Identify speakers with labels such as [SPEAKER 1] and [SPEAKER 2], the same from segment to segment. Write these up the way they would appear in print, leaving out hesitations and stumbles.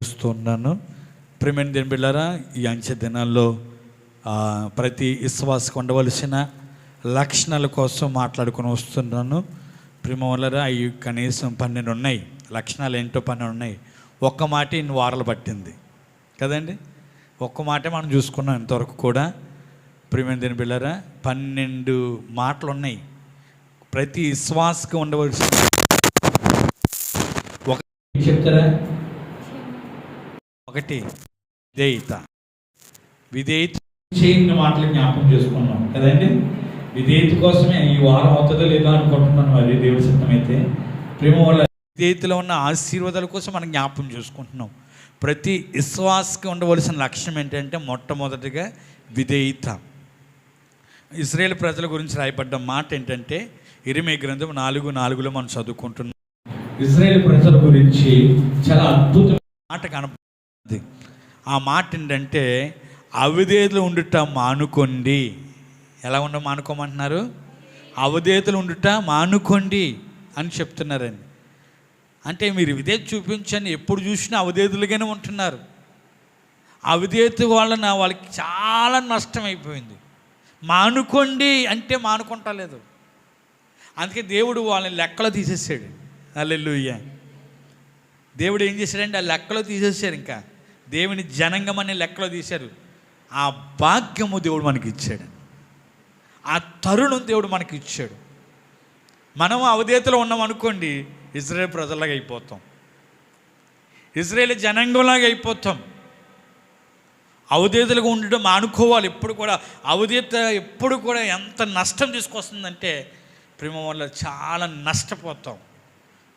[SPEAKER 1] చూస్తున్నాను. ప్రియమైన దేవుని బిడ్డలారా, ఈ అంచె దినాల్లో ప్రతి విశ్వాసకు ఉండవలసిన లక్షణాల కోసం మాట్లాడుకొని వస్తున్నాను. ప్రియమవలరా, అవి కనీసం 12 ఉన్నాయి. లక్షణాలు ఏంటో 12 ఉన్నాయి. ఒక్క మాట ఇన్ని వారాలు పట్టింది కదండి. ఒక్క మాటే మనం చూసుకున్నాం ఇంతవరకు కూడా. ప్రియమైన దేవుని బిడ్డలారా, 12 మాటలు ఉన్నాయి. ప్రతి విశ్వాసకు ఉండవలసిన ఒక చెప్తారా? ఒకటి విధేయత చేయని మాటలు జ్ఞాపకం చేసుకున్నాం కదండి. విధేయత కోసమే ఈ వారం అవుతుందో లేదో అనుకుంటున్నాను. అది దేవుడి సిద్ధం అయితే ప్రేమ వల్ల విధేయతలో ఉన్న ఆశీర్వాదాల కోసం మనం జ్ఞాపకం చేసుకుంటున్నాం. ప్రతి విశ్వాసకి ఉండవలసిన లక్ష్యం ఏంటంటే మొట్టమొదటిగా విధేయత. ఇశ్రాయేలు ప్రజల గురించి రాయబడ్డ మాట ఏంటంటే ఇర్మీయా గ్రంథం 4:4 మనం చదువుకుంటున్నాం. ఇశ్రాయేలు ప్రజల గురించి చాలా అద్భుతమైన మాట కనపడుతుంది. ఆ మాట ఏంటంటే అవిధేయతలు ఉండుట మానుకోండి. ఎలా ఉండ మానుకోమంటున్నారు? అవిధేయతలు ఉండుట మానుకోండి అని చెప్తున్నారండి. అంటే మీరు విధేయత చూపించండి, ఎప్పుడు చూసినా అవిధేయతలుగానే ఉంటున్నారు. అవిధేయత వలన వాళ్ళకి చాలా నష్టం అయిపోయింది. మానుకోండి అంటే మానుకుంటలేదు. అందుకే దేవుడు వాళ్ళని లెక్కలో తీసేసాడు. హల్లెలూయా. దేవుడు ఏం చేశాడంటే ఆ లెక్కలో తీసేసారు. ఇంకా దేవుని జనంగం అనే లెక్కలో తీశారు. ఆ భాగ్యము దేవుడు మనకి ఇచ్చాడు. ఆ తరుణం దేవుడు మనకి ఇచ్చాడు. మనం అవిధేయతలో ఉన్నాం అనుకోండి, ఇశ్రాయేలు ప్రజలాగా అయిపోతాం, ఇశ్రాయేలు జనాంగంలాగా అయిపోతాం. అవిధేయతలుగా ఉండడం మానుకోవాలి. ఎప్పుడు కూడా అవిధేయత ఎప్పుడు కూడా ఎంత నష్టం తీసుకొస్తుందంటే ప్రేమ వల్ల చాలా నష్టపోతాం.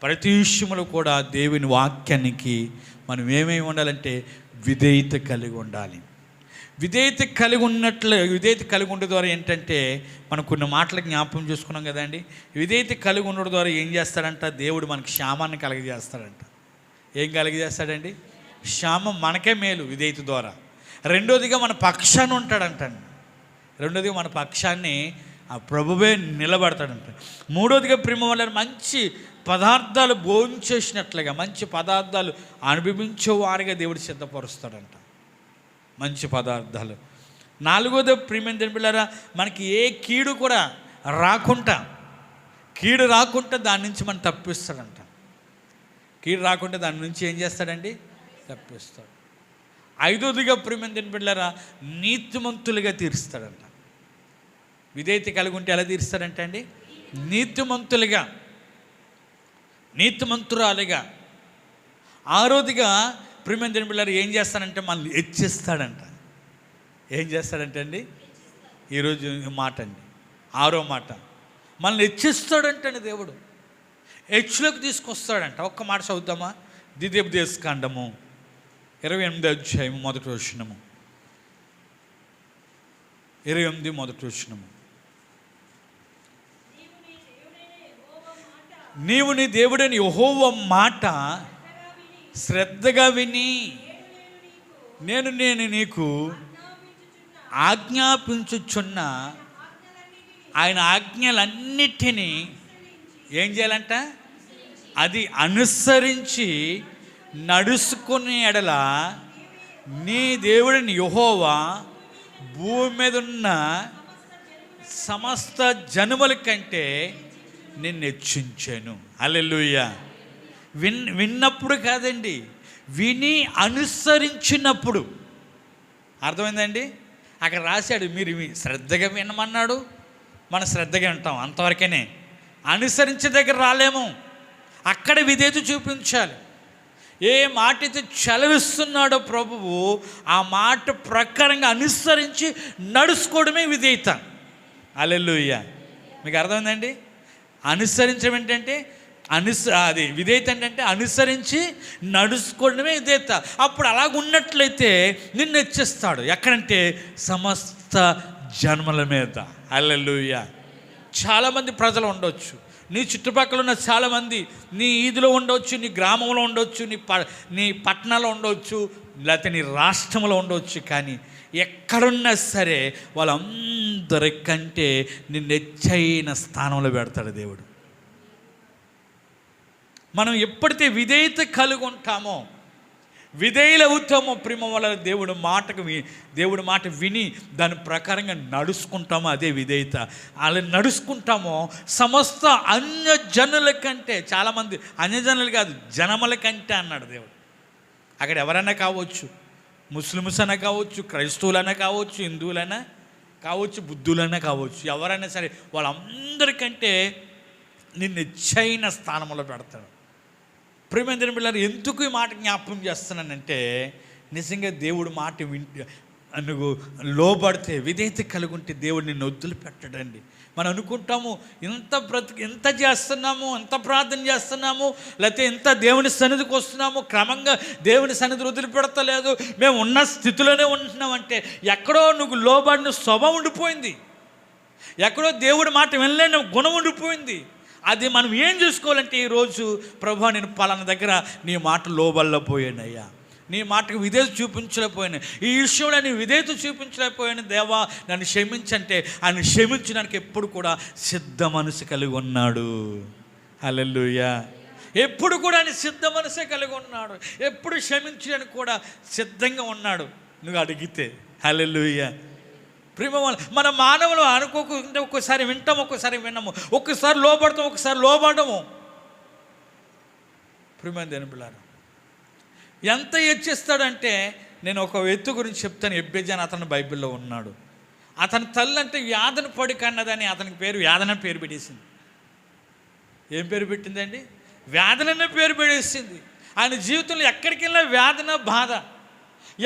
[SPEAKER 1] ప్రతి విషయంలో కూడా దేవుని వాక్యానికి మనం ఏమేమి ఉండాలంటే విధేయత కలిగి ఉండాలి. విధేయత కలిగి ఉండే ద్వారా ఏంటంటే మనం కొన్ని మాటలు జ్ఞాపకం చేసుకున్నాం కదండి. విధేయత కలిగి ఉండడం ద్వారా ఏం చేస్తాడంట? దేవుడు మనకి క్షేమాన్ని కలిగజేస్తాడంట. ఏం కలిగజేస్తాడండి? క్షేమం మనకే మేలు విధేయత ద్వారా. రెండోదిగా మన పక్షాన్ని ఉంటాడంటండి. రెండోదిగా మన పక్షాన్ని ఆ ప్రభువే నిలబడతాడంట. మూడోదిగా ప్రేమ వల్ల మంచి పదార్థాలు భోంచేసినట్లుగా మంచి పదార్థాలు అనుభవించే వారిగా దేవుడు సిద్ధపరుస్తాడంట. మంచి పదార్థాలు. నాలుగోది ప్రియమైన దేవుని బిడ్డలారా, మనకి ఏ కీడు కూడా రాకుండా దాని నుంచి మనం తప్పిస్తాడంట. కీడు రాకుండా దాని నుంచి ఏం చేస్తాడండి? తప్పిస్తాడు. ఐదోదిగా ప్రియమైన దేవుని బిడ్డలారా, నీతిమంతులుగా తీరుస్తాడంట. విధేయత కలిగి ఉంటే ఎలా తీరుస్తాడంట అండి? నీతిమంతురాలిగా. ఆరోదిగా ప్రియమైన దేవుని బిడ్డలారా ఏం చేస్తాడంటే మనల్ని హెచ్చిస్తాడంట. ఏం చేస్తాడంటే అండి? ఈరోజు మాట అండి, 6వ మాట, మనల్ని హెచ్చిస్తాడంటండి. దేవుడు హెచ్చులోకి తీసుకొస్తాడంట. ఒక్క మాట చదువుతామా? ద్వితీయోపదేశకాండము 28వ అధ్యాయం 1వ వచనము. 28 1వ వచనము. నీవు నీ దేవుడైన యెహోవా మాట శ్రద్ధగా విని నేను నీకు ఆజ్ఞాపించుచున్న ఆయన ఆజ్ఞలన్నిటినీ ఏం చేయాలంట? అది అనుసరించి నడుచుకునే ఎడల నీ దేవుడిని యెహోవా భూమి మీద ఉన్న సమస్త జనుముల కంటే నిన్ను హెచ్చించాను. హల్లెలూయా. విన్నప్పుడు కాదండి, విని అనుసరించినప్పుడు. అర్థమైందండి? అక్కడ రాశాడు, మీరు శ్రద్ధగా వినమన్నాడు, మనం శ్రద్ధగా వింటాం, అంతవరకేనే. అనుసరించే దగ్గర రాలేము. అక్కడ విధేయత చూపించాలి. ఏ మాట అయితే చలవిస్తున్నాడో ప్రభువు, ఆ మాట ప్రకారంగా అనుసరించి నడుచుకోవడమే విధేయత. హల్లెలూయా. మీకు అర్థమైందండి? అనుసరించడం ఏంటంటే అది విధేయత ఏంటంటే అనుసరించి నడుచుకోవడమే విధేయత. అప్పుడు అలాగ ఉన్నట్లయితే నిన్ను హెచ్చిస్తాడు. ఎక్కడంటే సమస్త జన్మల మీద. హల్లెలూయా. చాలామంది ప్రజలు ఉండవచ్చు, నీ చుట్టుపక్కల ఉన్న చాలామంది, నీ ఈదిలో ఉండవచ్చు, నీ గ్రామంలో ఉండవచ్చు, నీ పట్టణంలో ఉండవచ్చు, లేకపోతే నీ రాష్ట్రంలో ఉండవచ్చు. కానీ ఎక్కడున్నా సరే వాళ్ళందరికంటే నిన్ను హెచ్చైన స్థానంలో పెడతాడు దేవుడు. మనం ఎప్పుడైతే విధేయత కలిగి ఉంటామో విధేయులవుతామో ప్రేమ వల్ల దేవుడి మాట విని దాని ప్రకారంగా నడుచుకుంటామో అదే విధేయత. అలా నడుచుకుంటామో సమస్త అన్యజనుల కంటే, చాలామంది అన్యజనులు కాదు జనముల కంటే అన్నాడు దేవుడు. అక్కడ ఎవరైనా కావచ్చు, ముస్లిమ్స్ అయినా కావచ్చు, క్రైస్తవులైనా కావచ్చు, హిందువులైనా కావచ్చు, బుద్ధులైనా కావచ్చు, ఎవరైనా సరే వాళ్ళందరికంటే నిన్ను చైన స్థానంలో పెడతాడు. ప్రియమైన పిల్లలు, ఎందుకు ఈ మాట జ్ఞాపకం చేస్తున్నానంటే, నిజంగా దేవుడు మాట నువ్వు లోబడితే, విధేయత కలిగి ఉంటే దేవుడు నిన్ను వదిలిపెట్టడండి. మనం అనుకుంటాము ఎంత చేస్తున్నాము, ఎంత ప్రార్థన చేస్తున్నాము, లేకపోతే ఎంత దేవుని సన్నిధికి వస్తున్నాము, క్రమంగా దేవుని సన్నిధి వదిలిపెడతలేదు, మేము ఉన్న స్థితిలోనే ఉంటున్నామంటే ఎక్కడో నువ్వు లోబడిన స్వభావం ఉండిపోయింది, ఎక్కడో దేవుడి మాట వినలేని గుణం ఉండిపోయింది. అది మనం ఏం చేసుకోవాలంటే, ఈరోజు ప్రభు నేను పలానా దగ్గర నీ మాట లోబల్లో పోయానయ్యా, నీ మాటకు విధేయత చూపించలేకపోయాను, ఈ విషయంలో నీ విధేయత చూపించలేకపోయాను, దేవా నన్ను క్షమించంటే ఆయన క్షమించడానికి ఎప్పుడు కూడా సిద్ధ మనసు కలిగి ఉన్నాడు. హల్లెలూయా. ఎప్పుడు కూడా ఆయన సిద్ధ మనసే కలిగి ఉన్నాడు, ఎప్పుడు క్షమించడానికి కూడా సిద్ధంగా ఉన్నాడు నువ్వు అడిగితే. హల్లెలూయా. ప్రేమ మన మానవులు అనుకోకుండా ఒక్కసారి వింటాము, ఒక్కసారి విన్నాము, ఒక్కసారి లోబడతాం, ఒక్కసారి లోబడము. ప్రేమ దేని పిల్లారు ఎంత హెచ్చిస్తాడంటే, నేను ఒక వ్యక్తి గురించి చెప్తాను. ఎబ్బెజాన్ అతను బైబిల్లో ఉన్నాడు. అతని తల్లి అంటే వ్యాధన పడి కన్నదని అతనికి వేదన పేరు పెట్టేసింది. ఏం పేరు పెట్టిందండి? వేదననే పేరు పెట్టేసింది. ఆయన జీవితంలో ఎక్కడికి వెళ్ళినా వేదన, బాధ.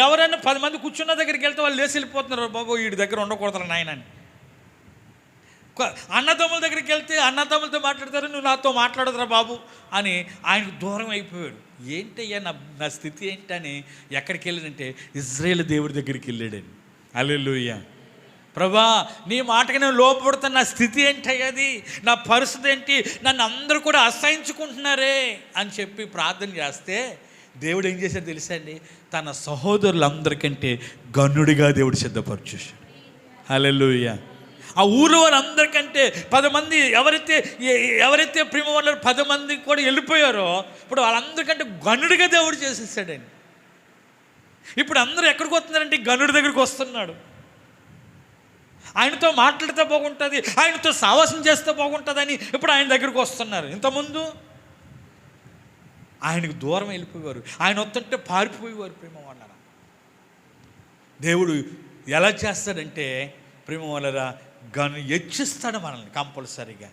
[SPEAKER 1] ఎవరైనా 10 మంది కూర్చున్న దగ్గరికి వెళ్తే వాళ్ళు లేచి వెళ్ళిపోతున్నారు, బాబు వీడి దగ్గర ఉండకూడదు నాయనని. అన్నదమ్ముల దగ్గరికి వెళ్తే అన్నదమ్ములతో మాట్లాడతారు, నువ్వు నాతో మాట్లాడదురా బాబు అని ఆయనకు దూరం అయిపోయాడు. ఏంటయ్యా నా స్థితి ఏంటని ఎక్కడికి వెళ్ళాడంటే ఇజ్రాయేల్ దేవుడి దగ్గరికి వెళ్ళాడని. హల్లెలూయా. ప్రభా నీ మాటకి నేను లోపడుతున్న నా స్థితి ఏంటయ్యది, నా పరిస్థితి ఏంటి, నన్ను అందరూ కూడా అసహించుకుంటున్నారే అని చెప్పి ప్రార్థన చేస్తే దేవుడు ఏం చేశాడు తెలుసా అండి? తన సహోదరులందరికంటే గనుడిగా దేవుడు సిద్ధపరచేశాడు. హల్లెలూయా. ఆ ఊరు వారందరికంటే 10 మంది ఎవరైతే ప్రేమ వాళ్ళు 10 మంది కూడా వెళ్ళిపోయారో, ఇప్పుడు వాళ్ళందరికంటే గనుడిగా దేవుడు చేసేసాడండి. ఇప్పుడు అందరూ ఎక్కడికి వస్తున్నారంటే గనుడి దగ్గరికి వస్తున్నాడు. ఆయనతో మాట్లాడితే బాగుంటుంది, ఆయనతో సావాసం చేస్తే బాగుంటుందని ఇప్పుడు ఆయన దగ్గరికి వస్తున్నారు. ఇంతకుముందు ఆయనకు దూరం వెళ్ళిపోయేవారు, ఆయన వస్తుంటే పారిపోయేవారు. ప్రేమ వాళ్ళరా, దేవుడు ఎలా చేస్తాడంటే ప్రేమ వాళ్ళరా హెచ్చిస్తాడు మనల్ని, కంపల్సరీగా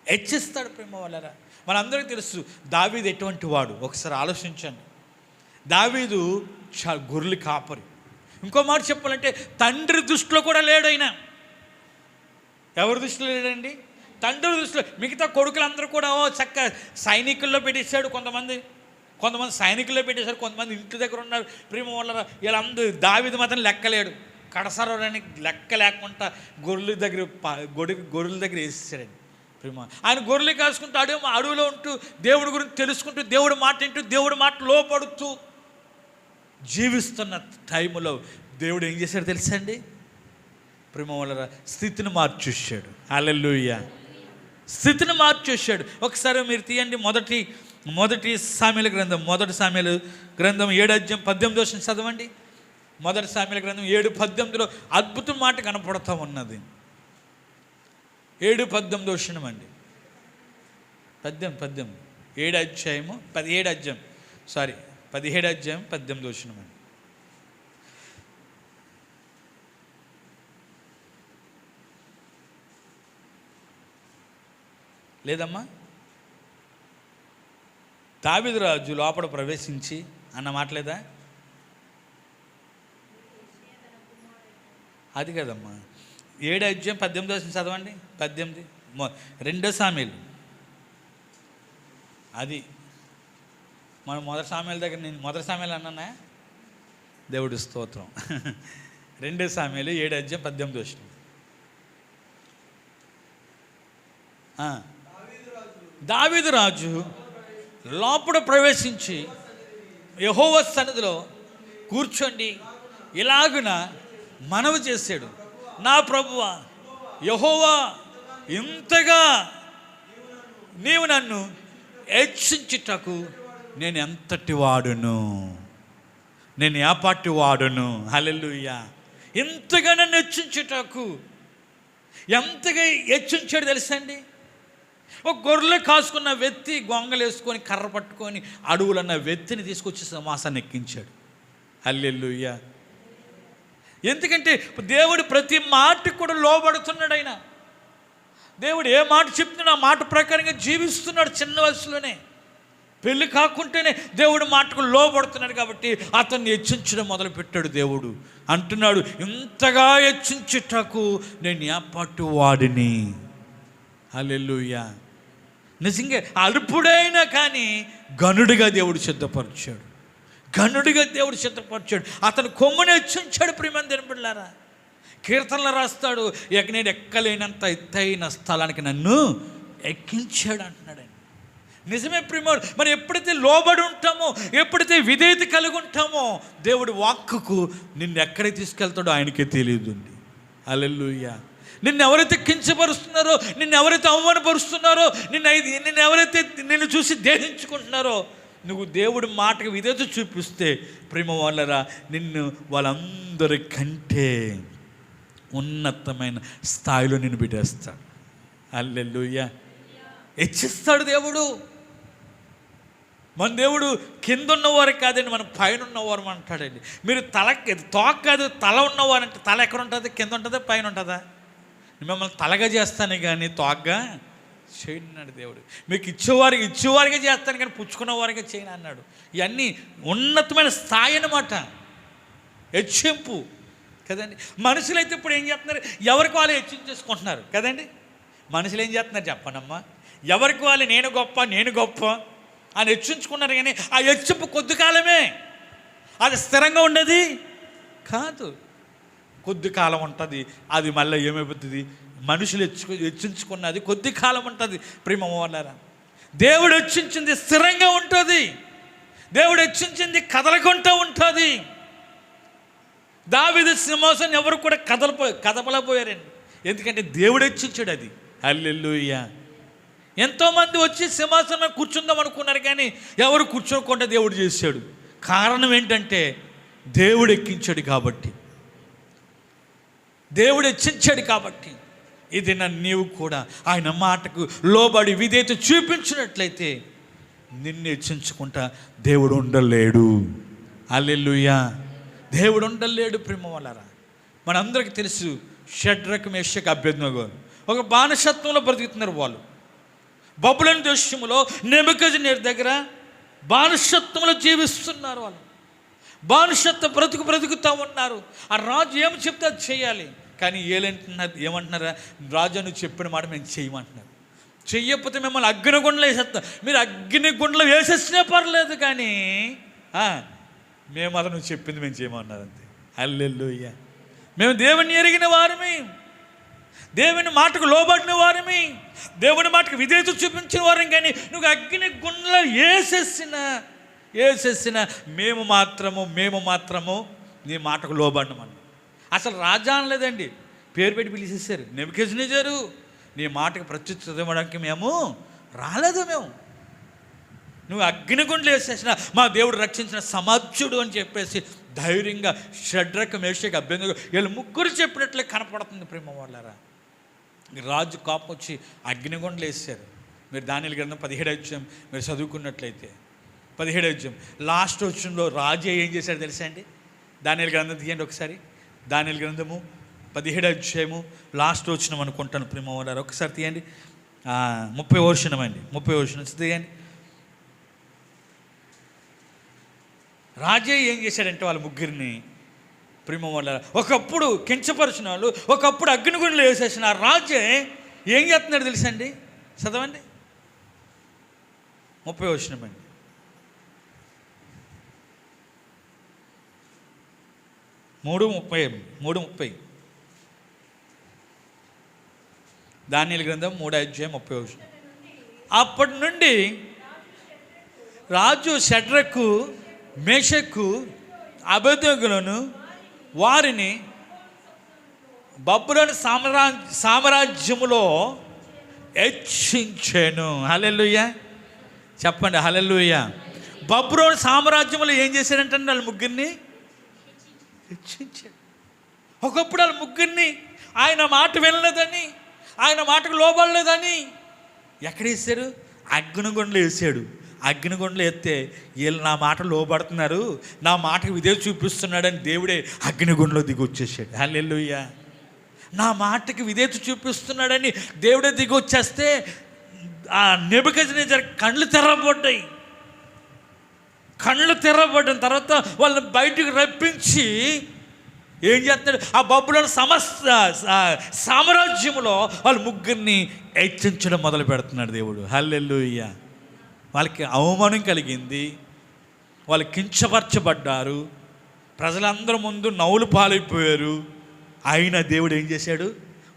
[SPEAKER 1] హెచ్చిస్తాడు. ప్రేమ వాళ్ళరా, మనందరికీ తెలుసు దావీదు ఎటువంటి వాడు. ఒకసారి ఆలోచించండి. దావీదు గొర్రెలు కాపరి. ఇంకో మాట చెప్పాలంటే తండ్రి దృష్టిలో కూడా లేడు ఆయన. ఎవరి దృష్టిలో లేడండి? తండ్రి దృష్టిలో. మిగతా కొడుకులందరూ కూడా చక్క సైనికుల్లో పెట్టేశాడు. కొంతమంది సైనికుల్లో పెట్టేశారు, కొంతమంది ఇంటి దగ్గర ఉన్నారు. ప్రేమ వాళ్ళ వీళ్ళందరూ దావీదు మాత్రం లెక్కలేడు. కడసరానికి లెక్క లేకుండా గొర్రెల దగ్గర వేసేసాడండి. ప్రేమ ఆయన గొర్రెలు కాసుకుంటూ అడవిలో ఉంటూ దేవుడి గురించి తెలుసుకుంటూ, దేవుడి మాట వింటూ, దేవుడి మాట లోపడుతూ జీవిస్తున్న టైంలో దేవుడు ఏం చేశాడు తెలుసా అండి? ప్రేమ వాళ్ళ స్థితిని మార్చేశాడు. హల్లెలూయా. స్థితిని మార్చేశాడు. ఒకసారి మీరు తీయండి మొదటి సామెల గ్రంథం 7:18 చదవండి. 1 సామెల గ్రంథం 7:18 అద్భుతం మాట కనపడుతూ ఉన్నది. 7:18 అండి. 17 అధ్యాయం 18 అండి. లేదమ్మా, దావీదు రాజు లోపల ప్రవేశించి అన్న మాటలేదా? అది కదమ్మా. 7:18 చదవండి. 18 2 సామెలు. అది మనం మొదటి సామెల దగ్గర నేను మొదటి సామెలు అన్నానా? దేవుడి స్తోత్రం. 2 సామెలు 7:18. దావీదు రాజు లోపల ప్రవేశించి యెహోవా సన్నిధిలో కూర్చోండి ఇలాగున మనవి చేశాడు, నా ప్రభువా యెహోవా, ఇంతగా నీవు నన్ను హెచ్చించుటకు నేను ఎంతటి వాడును. నేను ఏ పార్టీ వాడును. హల్లెలూయా. ఎంతగా నన్ను హెచ్చించుటకు ఎంతగా హెచ్చించాడు తెలుసండి. ఒక గొర్రెలు కాసుకున్న వ్యక్తి గొంగలు వేసుకొని కర్ర పట్టుకొని అడవులన్న వ్యక్తిని తీసుకొచ్చి సమాసాన్ని ఎక్కించాడు. హల్లెలూయా. ఎందుకంటే దేవుడు ప్రతి మాటకు కూడా లోబడుతున్నాడు. ఆయన దేవుడు ఏ మాట చెప్తున్నాడు ఆ మాట ప్రకారంగా జీవిస్తున్నాడు. చిన్న వయసులోనే పెళ్ళి కాకుంటేనే దేవుడు మాటకు లోబడుతున్నాడు కాబట్టి అతన్ని హెచ్చించడం మొదలుపెట్టాడు. దేవుడు అంటున్నాడు, ఇంతగా హెచ్చించుటకు నేను ఏపాటు వాడిని. హల్లెలూయా. నిజంగా అల్పుడైనా కానీ గనుడిగా దేవుడు సిద్ధపరిచాడు. గనుడిగా దేవుడు సిద్ధపరిచాడు. అతను కొమ్ముని హెచ్చించాడు. ప్రియమైన బిడ్డలారా, కీర్తనలు రాస్తాడు, నేను ఎక్కలేనంత ఎత్తైన స్థలానికి నన్ను ఎక్కించాడు అంటున్నాడు. నిజమే ప్రియమో. మరి ఎప్పుడైతే లోబడి ఉంటామో, ఎప్పుడైతే విధేయత కలిగి ఉంటామో, దేవుడి వాక్కుకు నిన్ను ఎక్కడికి తీసుకెళ్తాడో ఆయనకే తెలియదు. హల్లెలూయా. నిన్ను ఎవరైతే కించపరుస్తున్నారో, నిన్ను ఎవరైతే అవమానపరుస్తున్నారో, నిన్ను ఎవరైతే నిన్ను చూసి దేహించుకుంటున్నారో, నువ్వు దేవుడి మాటకు విధేయత చూపిస్తే ప్రేమ వాళ్ళరా, నిన్ను వాళ్ళందరికంటే ఉన్నతమైన స్థాయిలో నిన్ను పెట్టేస్తాడు. హల్లెలూయా. హెచ్చిస్తాడు దేవుడు. మన దేవుడు కింద ఉన్నవారు కాదండి, మన పైన ఉన్నవారు అంటాడండి. మీరు తోక కాదు తల ఉన్నవారంటే, తల ఎక్కడ ఉంటుంది? కింద ఉంటుందా పైన ఉంటుందా? మిమ్మల్ని తలగా చేస్తాను కానీ తోకగా చేయను అన్నాడు దేవుడు. మీకు ఇచ్చేవారిగా చేస్తాను కానీ పుచ్చుకున్నవారిగా చేయను అన్నాడు. ఇవన్నీ ఉన్నతమైన స్థాయి అన్నమాట, హెచ్చింపు కదండి. మనుషులైతే ఇప్పుడు ఏం చేస్తున్నారు? ఎవరికి వాళ్ళు హెచ్చించేసుకుంటున్నారు కదండి. మనుషులు ఏం చేస్తున్నారు చెప్పనమ్మా? ఎవరికి వాళ్ళు నేను గొప్ప అని హెచ్చించుకున్నారు. కానీ ఆ హెచ్చింపు కొద్ది కాలమే, అది స్థిరంగా ఉండేది కాదు. కొద్ది కాలం ఉంటుంది, అది మళ్ళీ ఏమైపోతుంది? మనుషులు హెచ్చించుకున్నది కొద్ది కాలం ఉంటుంది. ప్రేమ వాళ్ళారా, దేవుడు హెచ్చించింది స్థిరంగా ఉంటుంది. దేవుడు హెచ్చించింది కదలకుంటూ ఉంటుంది. దావీదు సింహాసనం ఎవరు కూడా కదపలేకపోయారండి. ఎందుకంటే దేవుడు హెచ్చించాడు అది. హల్లెలూయా. ఎంతోమంది వచ్చి సింహాసనం కూర్చుందాం అనుకున్నారు కానీ ఎవరు కూర్చోకుండా దేవుడు చేశాడు. కారణం ఏంటంటే దేవుడు ఎక్కించాడు కాబట్టి, దేవుడు హెచ్చించాడు కాబట్టి. ఇది నీవు కూడా ఆయన మాటకు లోబడి విధేయత చూపించినట్లయితే నిన్ను హెచ్చించుకుంటా దేవుడు ఉండలేడు. హల్లెలూయా. దేవుడు ఉండలేడు. ప్రేమ వాళ్ళరా, మనందరికీ తెలుసు షడ్రక్ మేషక్ అబేద్నెగో ఒక బానిసత్వంలో బ్రతుకుతున్నారు. వాళ్ళు బబులోను దేశంలో నెబుకద్నెజర్ దగ్గర బానిసత్వంలో జీవిస్తున్నారు. వాళ్ళు బానిసత్వ బ్రతుకుతూ ఉన్నారు. ఆ రాజు ఏమి చెప్తే అది చేయాలి. కానీ ఏమంటున్నారా? రాజు నువ్వు చెప్పిన మాట మేము చేయమంటున్నారు. చెయ్యకపోతే మిమ్మల్ని అగ్నిగుండలో వేసేస్తాం. మీరు అగ్నిగుండలో వేసేసినా పర్లేదు కానీ మేము అలా నువ్వు చెప్పింది మేము చేయమన్నారు అంతే. హల్లెలూయా. మేము దేవుని ఎరిగిన వారమే, దేవుని మాటకు లోబడిన వారమే, దేవుని మాటకు విధేయత చూపించిన వారం. కానీ నువ్వు అగ్ని గుండెలో వేసేసిన మేము మాత్రము నీ మాటకు లోబడినమని. అసలు రాజా అనలేదండి, పేరు పెట్టి పిలిచేశారు. నెబుకద్నెజరు నీ మాటకు ప్రత్యుత్తరం ఇవ్వడానికి మేము రాలేదు. నువ్వు అగ్నిగుండెలో వేసేసిన మా దేవుడు రక్షించిన సమర్థుడు అని చెప్పేసి ధైర్యంగా షడ్రక్ మేషక్ అబేద్నెగో వీళ్ళు ముగ్గురు చెప్పినట్లే కనపడుతుంది. ప్రేమ వాళ్ళారా, రాజు కోపం వచ్చి అగ్నిగుండెలో వేసారు. మీరు దానియేలు గ్రంథం 17వ అధ్యాయం మీరు చదువుకున్నట్లయితే 17వ అధ్యాయం లాస్ట్ వచ్చంలో రాజు ఏం చేశాడు తెలుసా అండి? దానియేలు గ్రంథం తీయండి ఒకసారి. దానియేలు గ్రంథము 17వ అధ్యాయము లాస్ట్ వచనం అనుకుంటాను. ప్రేమ వాళ్ళారా ఒకసారి తీయండి. 30వ వచనం అండి, 30వ వచనం తీయండి. రాజే ఏం చేశాడంటే వాళ్ళ ముగ్గురిని ప్రేమ వాళ్ళ ఒకప్పుడు కించపరిచిన వాళ్ళు, ఒకప్పుడు అగ్నిగుండెలో వేసేసిన రాజే ఏం చేస్తున్నాడు తెలుసండి? చదవండి 30వ వచనం అండి. మూడు ముప్పై దానియేలు గ్రంథం 3వ అధ్యాయం 30వ వచనం. అప్పటి నుండి రాజు షడ్రకు మేషకు అబేద్నెగోలను వారిని బబులోను సామ్రాజ్యములో హెచ్చించెను. హల్లెలూయా చెప్పండి. హల్లెలూయా. బబులోను సామ్రాజ్యంలో ఏం చేశారంటే వాళ్ళ ముగ్గురిని హెచ్చించాడు. ఒకప్పుడు వాళ్ళ ముగ్గురిని ఆయన మాట వినలేదని, ఆయన మాటకు లోబడలేదని ఎక్కడ వేసారు? అగ్నిగుండలో వేసాడు. అగ్నిగుండలో ఎత్తే వీళ్ళు నా మాట లోబడుతున్నారు, నా మాటకు విధేయత చూపిస్తున్నాడని దేవుడే అగ్నిగుండలో దిగి వచ్చేసాడు. హల్లెలూయా. నా మాటకి విధేయత చూపిస్తున్నాడని దేవుడే దిగి వచ్చేస్తే ఆ నెబుకద్నెజర్ కళ్ళు తెరవబడ్డాయి. కళ్ళు తెరవబడిన తర్వాత వాళ్ళని బయటకు రప్పించి ఏం చేస్తాడు? ఆ బబులోను సామ్రాజ్యంలో వాళ్ళ ముగ్గురిని హెచ్చించడం మొదలు పెడుతున్నాడు దేవుడు. హల్లెలూయా. వాళ్ళకి అవమానం కలిగింది, వాళ్ళు కించపరచబడ్డారు, ప్రజలందరి ముందు నవ్వులు పాలైపోయారు. అయినా దేవుడు ఏం చేశాడు?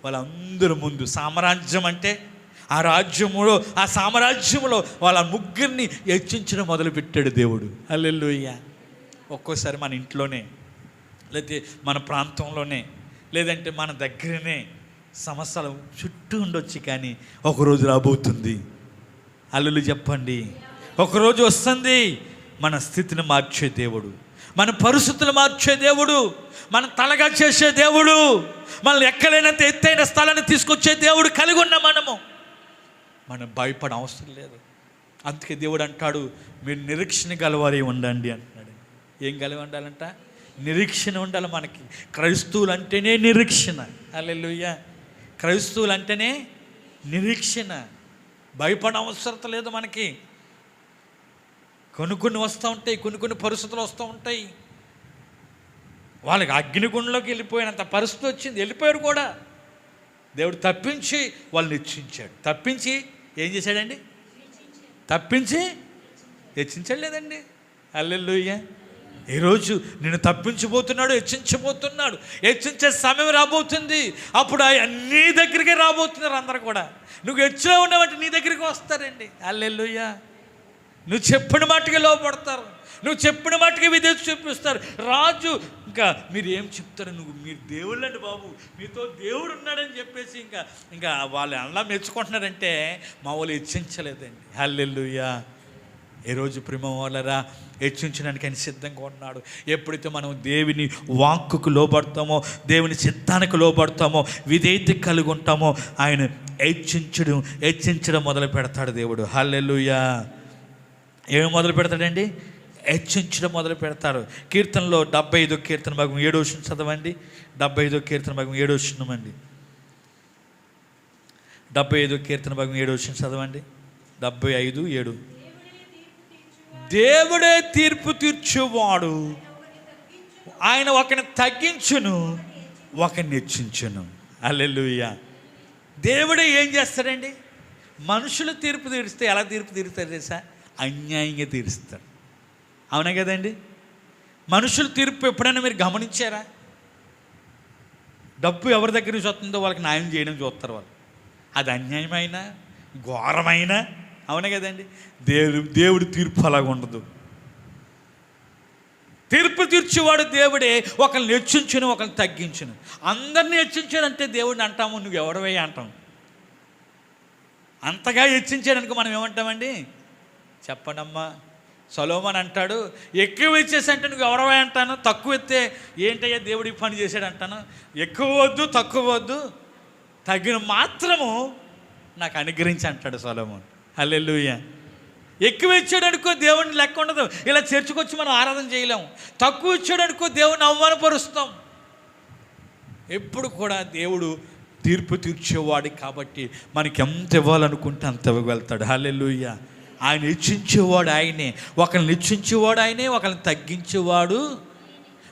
[SPEAKER 1] వాళ్ళందరి ముందు సామ్రాజ్యం అంటే ఆ రాజ్యములో, ఆ సామ్రాజ్యంలో వాళ్ళ ముగ్గురిని హెచ్చించడం మొదలుపెట్టాడు దేవుడు. హల్లెలూయా. ఒక్కోసారి మన ఇంట్లోనే, లేకపోతే మన ప్రాంతంలోనే, లేదంటే మన దగ్గరనే సమస్యలు చుట్టూ ఉండొచ్చు, కానీ ఒకరోజు రాబోతుంది. హల్లెలూయా చెప్పండి. ఒకరోజు వస్తుంది మన స్థితిని మార్చే దేవుడు, మన పరిస్థితులు మార్చే దేవుడు, మన తలగా చేసే దేవుడు, మనల్ని ఎక్కలేనంత ఎత్తైన స్థలాన్ని తీసుకొచ్చే దేవుడు కలిగి ఉన్న మనం భయపడ అవసరం లేదు. అందుకే దేవుడు అంటాడు, మీరు నిరీక్షణ గలవారే ఉండండి అంటున్నాడు. ఏం కలిగి ఉండాలంట? నిరీక్షణ ఉండాలి. మనకి క్రైస్తవులు అంటేనే నిరీక్షణ. హల్లెలూయా. క్రైస్తవులు అంటేనే నిరీక్షణ. భయపడ అవసరం లేదు మనకి. కొన్ని వస్తూ ఉంటాయి, కొన్ని పరిస్థితులు వస్తూ ఉంటాయి. వాళ్ళకి అగ్నిగుండంలోకి వెళ్ళిపోయినంత పరిస్థితి వచ్చింది, వెళ్ళిపోయారు కూడా. దేవుడు తప్పించి వాళ్ళని హెచ్చించాడు. తప్పించి ఏం చేశాడండి? తప్పించి హెచ్చించాడు లేదండి. హల్లెలూయా. ఈరోజు నిన్ను తప్పించబోతున్నాడు, హెచ్చించబోతున్నాడు. హెచ్చించే సమయం రాబోతుంది. అప్పుడు నీ దగ్గరికి రాబోతున్నారు అందరూ కూడా. నువ్వు హెచ్చులో ఉన్నావంటే నీ దగ్గరికి వస్తారండి. హల్లెలూయా. నువ్వు చెప్పిన మాటకి లోపడతారు, నువ్వు చెప్పిన మాటకి విధేయత చూపిస్తారు. రాజు ఇంకా మీరు ఏం చెప్తారు? మీరు దేవుళ్ళు అండి బాబు, మీతో దేవుడు ఉన్నాడని చెప్పేసి ఇంకా వాళ్ళు ఎలా మెచ్చుకుంటున్నారంటే మా వాళ్ళు హెచ్చించలేదండి. హల్లెలూయా. ఈరోజు ప్రేమ వాళ్ళరా, హెచ్చించడానికి ఆయన సిద్ధంగా ఉన్నాడు. ఎప్పుడైతే మనం దేవుని వాక్కుకు లోబడతామో, దేవుని చిత్తానికి లోబడతామో, విధేయత కలిగి ఉంటామో, ఆయన హెచ్చించడం మొదలు పెడతాడు దేవుడు. హల్లెలూయా. ఏమి మొదలు పెడతాడండి? హెచ్చించడం మొదలు పెడతారు. కీర్తనలో 75 కీర్తన భాగం 7వ వచనం చదవండి. 75 కీర్తన భాగం 7వ వచనం అండి. 75 కీర్తన భాగం 7వ వచనం చదవండి. 75:7. దేవుడే తీర్పు తీర్చువాడు, ఆయన ఒకరిని తగ్గించును, ఒకరిని హెచ్చించును. హల్లెలూయా. దేవుడే ఏం చేస్తాడండి? మనుషులు తీర్పు తీరుస్తే ఎలా తీర్పు తీరుస్తారు తెలుసా? అన్యాయంగా తీరుస్తారు. అవునా కదండి? మనుషుల తీర్పు ఎప్పుడైనా మీరు గమనించారా? డబ్బు ఎవరి దగ్గర నుంచి వస్తుందో వాళ్ళకి న్యాయం చేయడం చూస్తారు వాళ్ళు. అది అన్యాయమైన, ఘోరమైన. అవునా కదండి? దేవుడి తీర్పు అలాగ ఉండదు. తీర్పు తీర్చేవాడు దేవుడే. ఒకరిని హెచ్చించును, ఒకరిని తగ్గించును. అందరినీ హెచ్చించాడంటే దేవుడిని అంటాము, నువ్వు ఎవడవే అంటాం. అంతగా హెచ్చించాడనుకో మనం ఏమంటామండి? చెప్పండమ్మా. సొలొమోను అంటాడు, ఎక్కువ ఇచ్చేసి అంటే నువ్వు ఎవరవే అంటాను, తక్కువ ఎత్తే ఏంటయ్యా దేవుడికి పని చేశాడు అంటాను. ఎక్కువ వద్దు, తక్కువ వద్దు, తగిన మాత్రము నాకు అనుగ్రహించి అంటాడు సొలొమోను. హల్లెలూయా. ఎక్కువ ఇచ్చాడు అనుకో దేవుడిని లెక్క ఉండదు. ఇలా చర్చకొచ్చి మనం ఆరాధన చేయలేము. తక్కువ ఇచ్చాడు అనుకో దేవుడిని అవమానపరుస్తాం. ఎప్పుడు కూడా దేవుడు తీర్పు తీర్చేవాడు కాబట్టి మనకి ఎంత ఇవ్వాలనుకుంటే అంత ఇవ్వగలుగుతాడు. హల్లెలూయా. ఆయన హెచ్చించేవాడు ఆయనే, ఒకరిని హెచ్చించేవాడు ఆయనే, ఒకరిని తగ్గించేవాడు.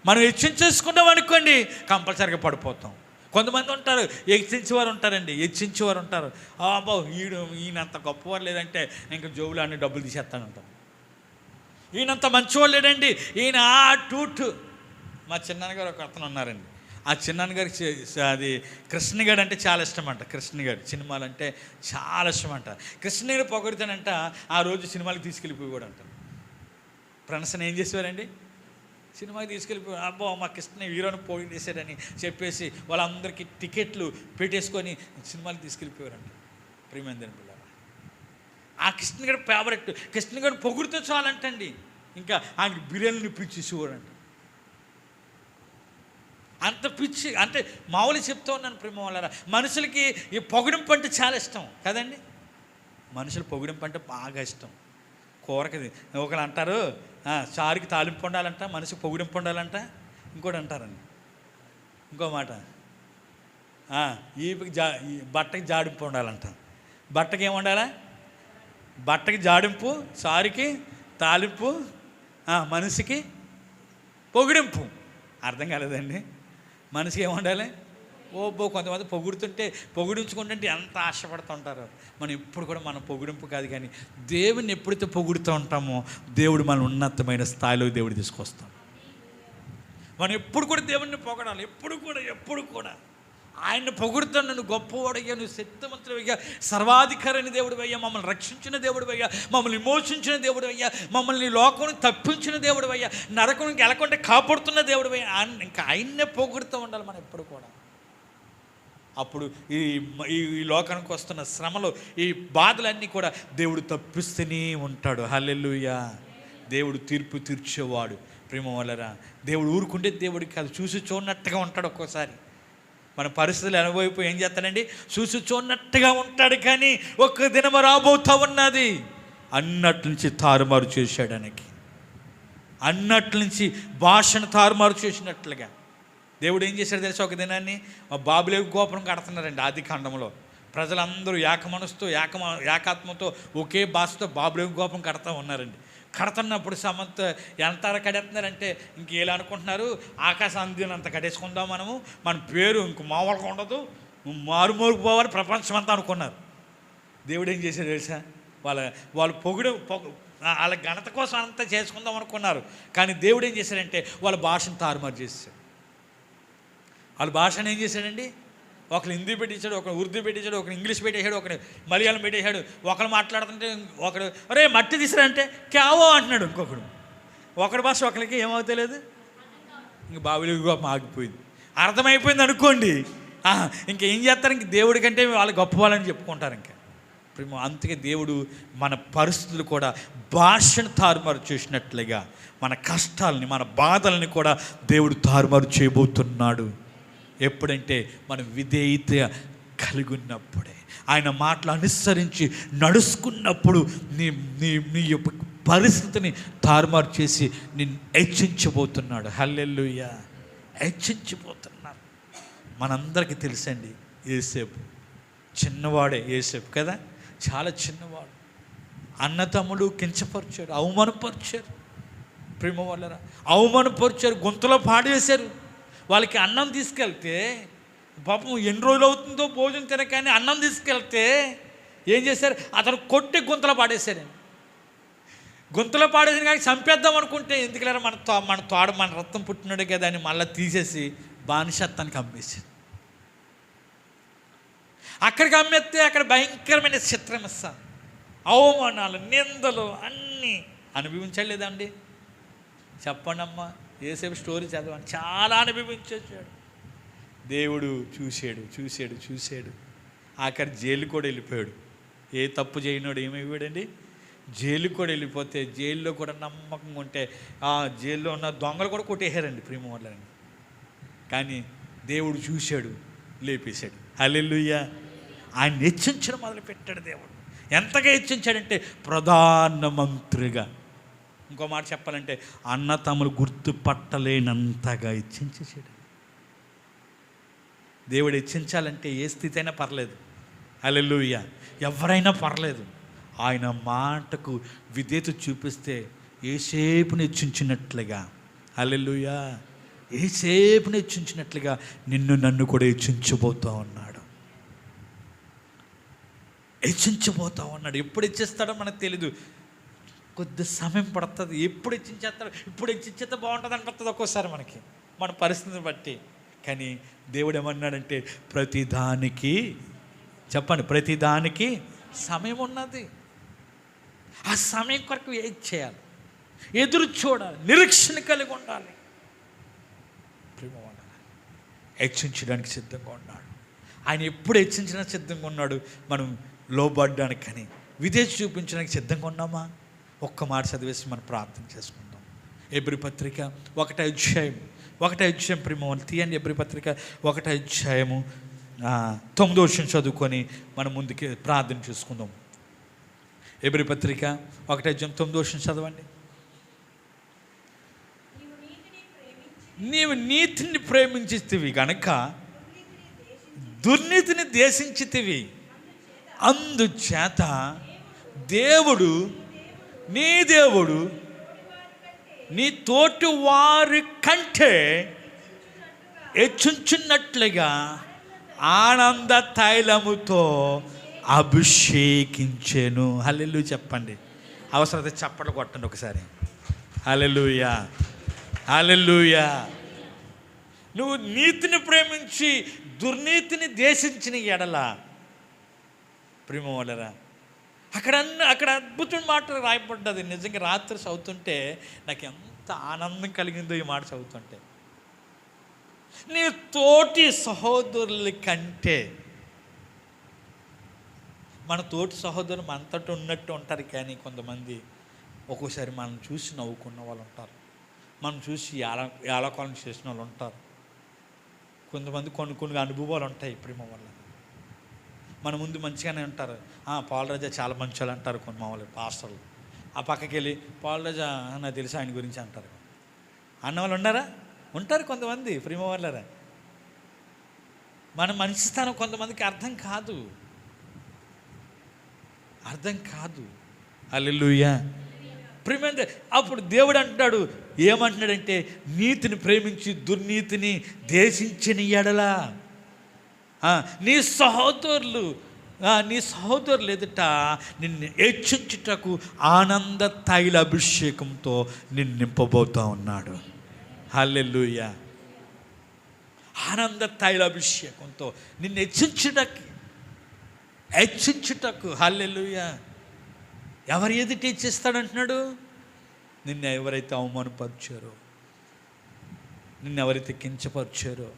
[SPEAKER 1] మనం హెచ్చించేసుకున్నాం అనుకోండి కంపల్సరీగా పడిపోతాం. కొంతమంది ఉంటారు, హెచ్చించేవారు ఉంటారండి, హెచ్చించేవారు ఉంటారు. అబ్బో ఈయనంత గొప్పవారు లేదంటే ఇంకా జోబులు అన్ని డబ్బులు తీసేస్తానంటారు. ఈయనంత మంచివాడు లేడండి, ఈయన టూట్. మా చిన్నాన్నగారు ఒక అతను ఉన్నారండి. ఆ చిన్నాన్నగారికి అది కృష్ణగాడు అంటే చాలా ఇష్టం అంట. కృష్ణగాడు సినిమాలు అంటే చాలా ఇష్టం అంట. కృష్ణగాడు పొగడితేనంట ఆ రోజు సినిమాకి తీసుకెళ్ళిపోయాడు అంట. ఫ్రెండ్స్ని ఏం చేసేవారండి? సినిమాకి తీసుకెళ్ళిపోయాడు. అబ్బో మా కృష్ణ హీరోని పోయి చేశాడని చెప్పేసి వాళ్ళందరికీ టికెట్లు పెట్టేసుకొని సినిమాకి తీసుకెళ్ళిపోయారంట. ప్రియమైన పిల్లలు, ఆ కృష్ణగాడు ఫేవరెట్. కృష్ణగాడు పొగుడితే చాలంటండి ఇంకా ఆయనకి బిర్యానీని పిచ్చేసేవాడంట. అంత పిచ్చి. అంటే మామూలు చెప్తూ ఉన్నాను ప్రేమ వాళ్ళరా, మనుషులకి ఈ పొగిడింపు అంటే చాలా ఇష్టం కదండి. మనుషులు పొగిడింపు అంటే బాగా ఇష్టం. కూరకి ఒకరు అంటారు చారుకి తాలింపు ఉండాలంట, మనిషికి పొగిడింపు ఉండాలంట. ఇంకోటి అంటారండి, ఇంకో మాట, బట్టకి జాడింపు ఉండాలంట. బట్టకి ఏమి ఉండాలా? బట్టకి జాడింపు, చారుకి తాలింపు, మనిషికి పొగిడింపు. అర్థం కాలేదండి. మనిషికి ఏమి ఉండాలి? కొంతమంది పొగిడించుకుంటుంటే ఎంత ఆశపడుతుంటారో. మనం ఎప్పుడు కూడా మనం పొగిడింపు కాదు, కానీ దేవుని ఎప్పుడైతే పొగుడుతూ ఉంటామో దేవుడు మన ఉన్నతమైన స్థాయిలో దేవుడు తీసుకొస్తాం. మనం ఎప్పుడు కూడా దేవుడిని పొగడాలి. ఎప్పుడు కూడా ఆయన్ని పొగుడుతాను. నువ్వు గొప్పవాడయ్యా, నువ్వు శక్తివంతుడయ్యా, సర్వాధికారైన దేవుడు అయ్యా, మమ్మల్ని రక్షించిన దేవుడు అయ్యా, మమ్మల్ని విమోచించిన దేవుడు అయ్యా, మమ్మల్ని లోకం తప్పించిన దేవుడు అయ్యా, నరకానికి వెళ్ళకుండా కాపాడుతున్న దేవుడు అయ్యా. ఇంకా ఆయన్నే పొగుడుతూ ఉండాలి మనం ఎప్పుడు కూడా. అప్పుడు ఈ లోకానికి వస్తున్న శ్రమలు, ఈ బాధలన్నీ కూడా దేవుడు తప్పిస్తూనే ఉంటాడు. హల్లెలూయా. దేవుడు తీర్పు తీర్చేవాడు. ప్రేమ వలరా, దేవుడు ఊరుకుంటే దేవుడికి అది చూసి చూడనట్టుగా ఉంటాడు. ఒక్కోసారి మన పరిస్థితులు అనుభవిపోయి ఏం చేస్తాడండి, చూసి చూడనట్టుగా ఉంటాడు. కానీ ఒక్క దినం రాబోతా ఉన్నది అన్నట్ల నుంచి తారుమారు చేశాడు. అన్నట్ల నుంచి భాషను తారుమారు చేసినట్లుగా దేవుడు ఏం చేశాడు తెలుసా? ఒక దినాన్ని బాబులేగు గోపురం కడుతున్నారండి. ఆది కాండంలో ప్రజలందరూ ఏకమనసుతో ఏకాత్మతో ఒకే భాషతో బాబులేగు గోపురం కడతా ఉన్నారండి. కడుతున్నప్పుడు ఎంత కడేస్తున్నారంటే ఇంకేలా అనుకుంటున్నారు, ఆకాశాన్ని అంత కట్టేసుకుందాం మనము, మన పేరు ఇంక మామూలుగా ఉండదు, మారుమోరుకు పోవాలి ప్రపంచం అంతా అనుకున్నారు. దేవుడు ఏం చేశాడు తెలుసా? వాళ్ళు వాళ్ళ ఘనత కోసం అంతా చేసుకుందాం అనుకున్నారు. కానీ దేవుడు ఏం చేశాడంటే వాళ్ళ భాషను తారుమారు చేశాడు. వాళ్ళ భాషను ఏం చేశాడండి? ఒకరు హిందీ పెట్టించాడు, ఒకరు ఉర్దూ పెట్టించాడు, ఒకరు ఇంగ్లీష్ పెట్టేశాడు, ఒకరు మలయాళం పెట్టేశాడు. ఒకరు మాట్లాడుతుంటే ఒకరు అరే మట్టి తీసారంటే క్యావో అంటున్నాడు. ఒకరి భాష ఒకరికి ఏమవుతలేదు. ఇంక బావిలో ఆగిపోయింది. అర్థమైపోయింది అనుకోండి. ఇంకేం చేస్తారు? ఇంక దేవుడి కంటే వాళ్ళు గొప్పవాళ్ళని చెప్పుకుంటారు. ఇంకా అందుకే దేవుడు మన పరిస్థితులు కూడా భాషను తారుమారు చేసినట్లుగా మన కష్టాలని, మన బాధల్ని కూడా దేవుడు తారుమారు చేయబోతున్నాడు. ఎప్పుడంటే మనం విధేయత కలిగి ఉన్నప్పుడే, ఆయన మాటలు అనుసరించి నడుచుకున్నప్పుడు నీ యొక్క పరిస్థితిని తారుమారు చేసి నిన్ను హెచ్చించబోతున్నాడు. హల్లెలూయా. హెచ్చించబోతున్నాడు. మనందరికీ తెలుసండి, యోసేపు చిన్నవాడే. యోసేపు కదా, చాలా చిన్నవాడు. అన్నతమ్ముడు కించపరిచారు, అవమానపరిచారు. ప్రేమ వాళ్ళరా, అవమానపరిచారు, గొంతులో పాడేశారు. వాళ్ళకి అన్నం తీసుకెళ్తే పాపం ఎన్ని రోజులు అవుతుందో భోజనం తినకాని అన్నం తీసుకెళ్తే ఏం చేశారు? అతను కొట్టి గుంతలో పాడేశారు. గుంతలో పాడేసిన కానీ చంపేద్దాం అనుకుంటే ఎందుకులేరా మన రక్తం పుట్టినాడు కదా అని మళ్ళీ తీసేసి బానిసత్వానికి అమ్మేశారు. అక్కడికి అమ్మేస్తే అక్కడ భయంకరమైన చిత్రం ఇస్తాను, అవమానాలు, నిందలు అన్నీ అనుభవించలేదండి. చెప్పండి అమ్మా. యోసేపు స్టోరీ చదవండి, చాలా అనుభవించేసాడు. దేవుడు చూశాడు. ఆఖరి జైలు కూడా వెళ్ళిపోయాడు. ఏ తప్పు చేయనోడు ఏమైపోయాడండి, జైలు కూడా వెళ్ళిపోతే జైల్లో కూడా నమ్మకం ఉంటే ఆ జైల్లో ఉన్న దొంగలు కూడా కొట్టేశారండి ప్రేమ వాళ్ళని. కానీ దేవుడు చూశాడు, లేపేశాడు. హల్లెలూయా. ఆయన హెచ్చించడం మొదలుపెట్టాడు దేవుడు. ఎంతగా హెచ్చించాడంటే ప్రధానమంత్రిగా. ఇంకో మాట చెప్పాలంటే అన్న తమ్ములు గుర్తుపట్టలేనంతగా హెచ్చించేసాడు. దేవుడు హెచ్చించాలంటే ఏ స్థితి అయినా పర్లేదు. హల్లెలూయా. ఎవరైనా పర్లేదు. ఆయన మాటకు విధేయత చూపిస్తే ఏసేపుని హెచ్చించినట్లుగా, హల్లెలూయా, ఏసేపుని హెచ్చించినట్లుగా నిన్ను నన్ను కూడా హెచ్చించబోతూ ఉన్నాడు. ఎప్పుడు హెచ్చిస్తాడో మనకు తెలీదు. కొద్ది సమయం పడుతుంది. ఎప్పుడు హెచ్చించేస్తాడు, ఇప్పుడు హెచ్చించేస్తే బాగుంటుంది అనిపిస్తుంది ఒక్కోసారి మనకి, మన పరిస్థితిని బట్టి. కానీ దేవుడు ఏమన్నాడంటే ప్రతిదానికి, చెప్పండి, ప్రతిదానికి సమయం ఉన్నది. ఆ సమయం కొరకు ఏం చేయాలి? ఎదురు చూడాలి, నిరీక్షణ కలిగి ఉండాలి. ప్రేమ ఉండాలి. హెచ్చించడానికి సిద్ధంగా ఉన్నాడు ఆయన. ఎప్పుడు హెచ్చించినా సిద్ధంగా ఉన్నాడు. మనం లోబడ్డానికి కానీ విధేయత చూపించడానికి సిద్ధంగా ఉన్నామా? ఒక్క మాట చదివేసి మనం ప్రార్థన చేసుకుందాం. హెబ్రీ పత్రిక 1వ అధ్యాయం ఒకటే అధ్యాయం ప్రేమ తీయండి, ఎబ్రీ పత్రిక 1వ అధ్యాయము 9వ వచనం చదువుకొని మనం ముందుకి ప్రార్థన చేసుకుందాం. ఎబ్రీ పత్రిక 1వ అధ్యాయం 9వ వచనం చదవండి. నీవు నీతిని ప్రేమించితివి గనక దుర్నీతిని ద్వేషించితివి, అందుచేత దేవుడు నీ తోటి వారి కంటే హెచ్చించున్నట్లుగా ఆనంద తైలముతో అభిషేకించెను. హల్లెలూయా చెప్పండి. అవసరమైతే చప్పట్లు కొట్టండి ఒకసారి. హల్లెలూయా, హల్లెలూయా. నువ్వు నీతిని ప్రేమించి దుర్నీతిని ద్వేషించిన ఎడల ప్రేమ వలరా అక్కడ అద్భుతమైన మాట రాయబడ్డది. నిజంగా రాత్రి చదువుతుంటే నాకు ఎంత ఆనందం కలిగిందో ఈ మాట చదువుతుంటే. నీ తోటి సహోదరుల కంటే, మన తోటి సహోదరులు మనతోటి ఉన్నట్టు ఉంటారు, కానీ కొంతమంది ఒక్కోసారి మనం చూసి నవ్వుకున్న వాళ్ళు ఉంటారు, మనం చూసి ఏలకాలం చేసిన వాళ్ళు ఉంటారు, కొంతమంది కొన్ని అనుభవాలు ఉంటాయి ప్రేమ వల్ల. మన ముందు మంచిగానే ఉంటారు, పాలరాజా చాలా మంచి వాళ్ళు అంటారు కొన్ని మామూలు పాస్టర్లు. ఆ పక్కకి వెళ్ళి పాలరాజా నాకు తెలుసు ఆయన గురించి అంటారు. అన్నవాళ్ళు ఉన్నారా? ఉంటారు కొంతమంది ప్రేమ వాళ్ళరా. మన మనిషి స్థానం కొంతమందికి అర్థం కాదు. హల్లెలూయా. ప్రేమ అప్పుడు దేవుడు అంటున్నాడు, ఏమంటున్నాడంటే నీతిని ప్రేమించి దుర్నీతిని ద్వేషించిన ఎడల నీ సహోదరులు ఎదుట నిన్ను హెచ్చించుటకు ఆనంద తైల అభిషేకంతో నిన్ను నింపబోతూ ఉన్నాడు. హల్లెలూయా. ఆనంద తైల అభిషేకంతో నిన్ను హెచ్చించుటకు. హల్లెలూయా. ఎవరు ఎదుట హెచ్చిస్తాడంటున్నాడు? నిన్ను ఎవరైతే అవమానపరిచారో, నిన్ను ఎవరైతే కించపరిచారో.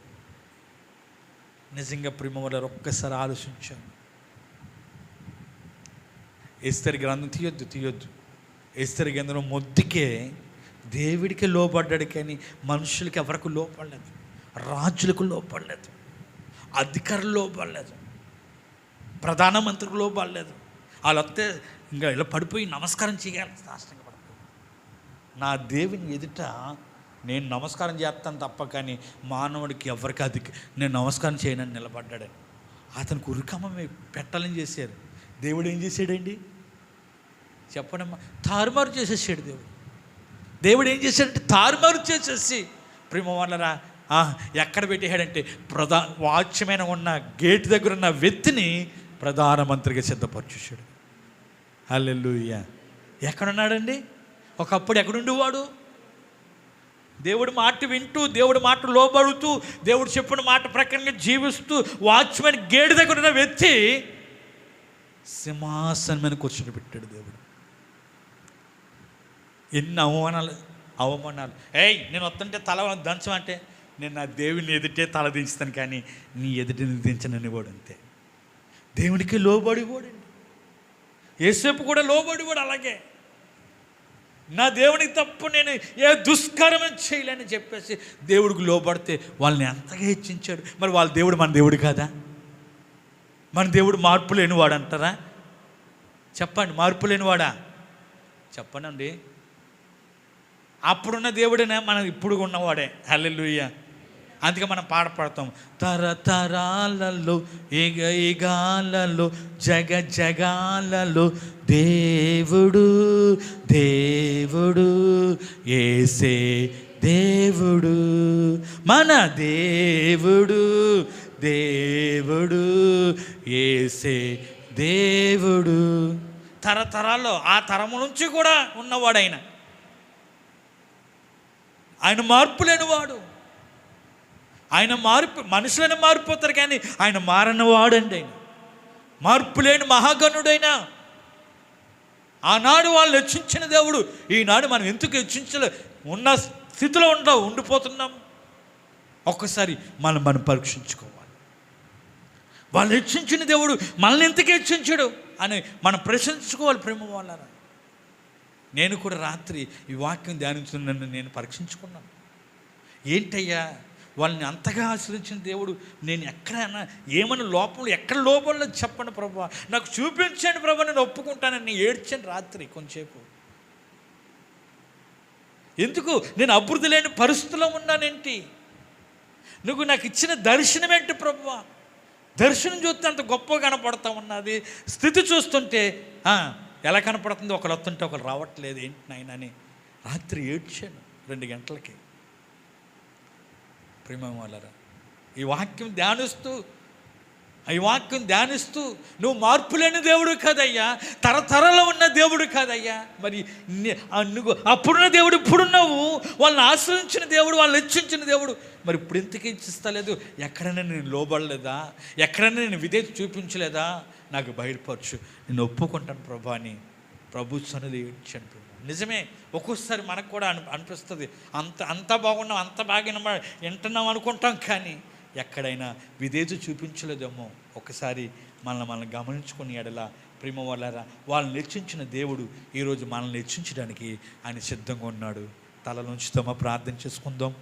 [SPEAKER 1] నిజంగా ప్రేమ వల్ల ఒక్కసారి ఆలోచించాను. ఎస్తేరు గ్రంథం తీయొద్దు. ఎస్తేరు గ్రంథంలో మొద్దుకే దేవుడికి లోపడ్డాడు, కానీ మనుషులకి ఎవరికి లోపడలేదు, రాజులకు లోపడలేదు, అధికారులు లోపడలేదు, ప్రధానమంత్రికి లోపడలేదు. వాళ్ళు వస్తే ఇంకా ఇలా పడిపోయి నమస్కారం చేయాలి, సాష్టంగా పడిపోయి. నా దేవుని ఎదుట నేను నమస్కారం చేస్తాను తప్ప, కానీ మానవుడికి ఎవరికి నేను నమస్కారం చేయనని నిలబడ్డాడు. అతనికి ఉరికమ్మ పెట్టాలని చేశారు. దేవుడు ఏం చేశాడండి చెప్పడమ్మా? తారుమారు చేసేసాడు దేవుడు ఏం చేశాడంటే తారుమారు చేసేసి ప్రేమ వాళ్ళరా ఎక్కడ పెట్టేశాడంటే వాచ్యమైన ఉన్న గేట్ దగ్గర ఉన్న వ్యక్తిని ప్రధానమంత్రిగా సిద్ధపరచేశాడు. హల్లెలూయా. ఎక్కడున్నాడండి? ఒకప్పుడు ఎక్కడుండేవాడు? దేవుడి మాట వింటూ, దేవుడి మాట లోబడుతూ, దేవుడు చెప్పిన మాట ప్రకారంగా జీవిస్తూ వాచ్మెన్ గేటు దగ్గర ఉన్న వ్యక్తి సింహాసనం మీద కూర్చొని పెట్టాడు దేవుడు. ఎన్ని అవమానాలు. నేను వస్తుంటే తల దంచమంటే నేను నా దేవుని ఎదుటే తల దించుతాను, కానీ నీ ఎదుటిని దించనని వాడు అంతే. దేవునికి లోబడివాడండి. యేసేపు కూడా లోబడివాడు. అలాగే నా దేవునికి తప్పు నేను ఏ దుష్కరమని చేయలేని చెప్పేసి దేవుడికి లోబడితే వాళ్ళని ఎంతగా హెచ్చించాడు. మరి వాళ్ళ దేవుడు మన దేవుడు కాదా? మన దేవుడు మార్పు లేనివాడు అంటారా? చెప్పండి, మార్పు లేనివాడా? చెప్పనండి. అప్పుడున్న దేవుడేనా మనం ఇప్పుడు ఉన్నవాడే? హల్లెలూయా. అందుకే మనం పాడతాం, తరతరాలలో యుగాలలో జగాలలో దేవుడు యేసే దేవుడు, మన దేవుడు యేసే దేవుడు. తరతరాల్లో ఆ తరము నుంచి కూడా ఉన్నవాడు ఆయన మార్పు లేనివాడు. ఆయన మనుషులను మారిపోతారు, కానీ ఆయన మారనివాడండి. ఆయన మార్పు లేని మహాగణుడైన ఆనాడు వాళ్ళు హెచ్చించిన దేవుడు ఈనాడు మనం ఎందుకు హెచ్చించలే? ఉన్న స్థితిలో ఉండిపోతున్నాం. ఒక్కసారి మనం పరీక్షించుకోవాలి. వాళ్ళు హెచ్చించిన దేవుడు మనల్ని ఎందుకు హెచ్చించాడు అని మనం ప్రశ్నించుకోవాలి. ప్రేమ వాళ్ళని నేను కూడా రాత్రి ఈ వాక్యం ధ్యానించుకున్న నేను పరీక్షించుకున్నాను. ఏంటయ్యా వాళ్ళని అంతగా ఆశ్రయించిన దేవుడు, నేను ఎక్కడైనా ఏమైనా లోపంలో ఎక్కడ లోపంలో చెప్పండి ప్రభా, నాకు చూపించండి ప్రభా, నేను ఒప్పుకుంటానని ఏడ్చాను రాత్రి కొంచెంసేపు. ఎందుకు? నేను అభివృద్ధి లేని పరిస్థితిలో ఉన్నానేంటి? నువ్వు నాకు ఇచ్చిన దర్శనం ఏంటి ప్రభువా? దర్శనం చూస్తే అంత గొప్పగా కనపడతా ఉన్నది, స్థితి చూస్తుంటే ఎలా కనపడుతుంది, ఒకరు వస్తుంటే ఒకరు రావట్లేదు, ఏంటి నాయన అని రాత్రి ఏడ్చాను 2 గంటలకి. ప్రేమ వాళ్ళరా, ఈ వాక్యం ధ్యానిస్తూ నువ్వు మార్పు లేని దేవుడు కాదయ్యా, తరతరలో ఉన్న దేవుడు కాదయ్యా. మరి నువ్వు అప్పుడున్న దేవుడు, ఇప్పుడున్నావు, వాళ్ళని ఆశ్రయించిన దేవుడు, వాళ్ళని హెచ్చించిన దేవుడు, మరి ఇప్పుడు ఎందుకు హెచ్చిస్తలేదు? ఎక్కడైనా నేను లోబడలేదా? ఎక్కడైనా నేను విధేయత చూపించలేదా? నాకు బయలుపరచు, నేను ఒప్పుకుంటాను ప్రభా అని ప్రభు సన్నిధిలో ఏడ్చాను ప్రభు. నిజమే, ఒక్కోసారి మనకు కూడా అనిపిస్తుంది, అంత బాగున్నాం, అంత బాగా వింటున్నాం అనుకుంటాం, కానీ ఎక్కడైనా విధేయత చూపించలేదేమో. ఒకసారి మనల్ని గమనించుకుని ఎడల ప్రేమ వాళ్ళరా, వాళ్ళని హెచ్చించిన దేవుడు ఈరోజు మనల్ని హెచ్చించడానికి ఆయన సిద్ధంగా ఉన్నాడు. తలలోంచుతామా? ప్రార్థన చేసుకుందాం.